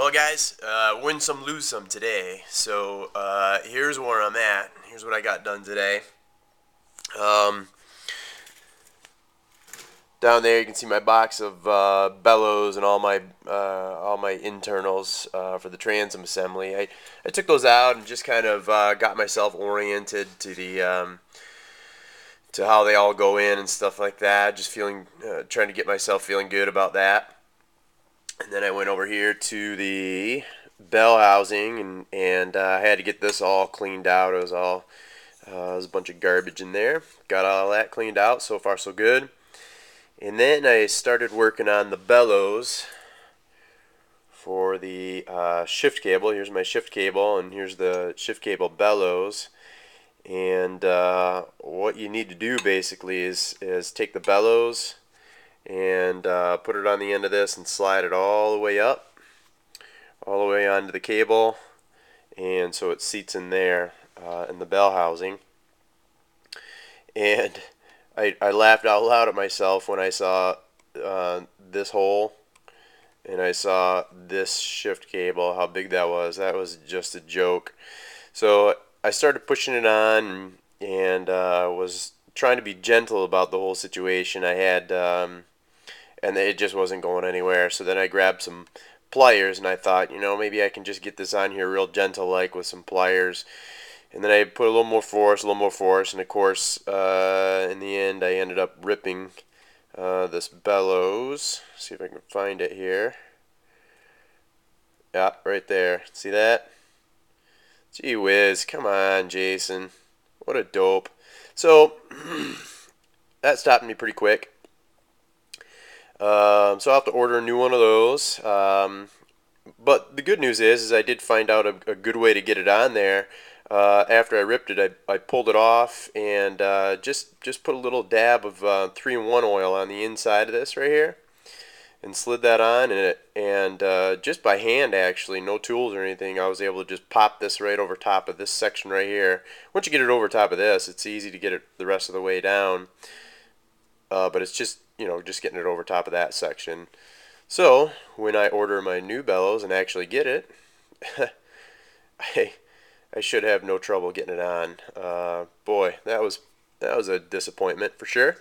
Well, guys, win some, lose some today. So here's where I'm at. Here's what I got done today. Um, Down there, you can see my box of Bellows and all my internals for the transom assembly. I took those out and just kind of got myself oriented to the to how they all go in and stuff like that. Just trying to get myself feeling good about that. And then I went over here to the bell housing and I had to get this all cleaned out. It was a bunch of garbage in there. Got all that cleaned out. So far so good. And then I started working on the bellows for the shift cable. Here's my shift cable and here's the shift cable bellows. And what you need to do basically is take the bellows and put it on the end of this and slide it all the way up, all the way onto the cable, and so it seats in there in the bell housing. And I laughed out loud at myself when I saw this hole and I saw this shift cable, how big that was. That was just a joke. So I started pushing it on and was trying to be gentle about the whole situation. I had and it just wasn't going anywhere. So then I grabbed some pliers and I thought, maybe I can just get this on here real gentle like with some pliers. And then I put a little more force, and of course in the end I ended up ripping this bellows. See if I can find it here. Yeah, right there. See that? Gee whiz, come on, Jason. What a dope. So that stopped me pretty quick. So I'll have to order a new one of those. But the good news is I did find out a good way to get it on there. After I ripped it, I pulled it off and just put a little dab of 3-in-1 oil on the inside of this right here, and slid that on, and just by hand, actually, no tools or anything, I was able to just pop this right over top of this section right here. Once you get it over top of this, it's easy to get it the rest of the way down. But it's just getting it over top of that section. So when I order my new bellows and actually get it, I should have no trouble getting it on. Boy, that was a disappointment for sure.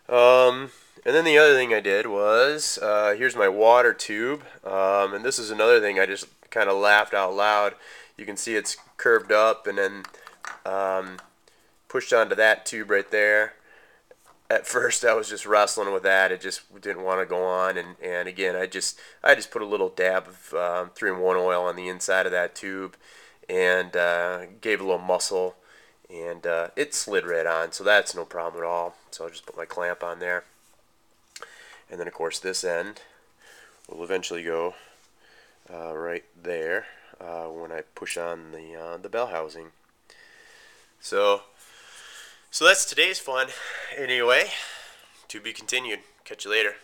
And then the other thing I did was here's my water tube, and this is another thing I just kind of laughed out loud. You can see it's curved up and then pushed onto that tube right there. At first I was just wrestling with that. It just didn't want to go on, and again I just put a little dab of 3-in-1 oil on the inside of that tube and gave a little muscle, and it slid right on, so that's no problem at all. So I'll just put my clamp on there, and then of course this end will eventually go right there when I push on the bell housing. So that's today's fun. Anyway, to be continued. Catch you later.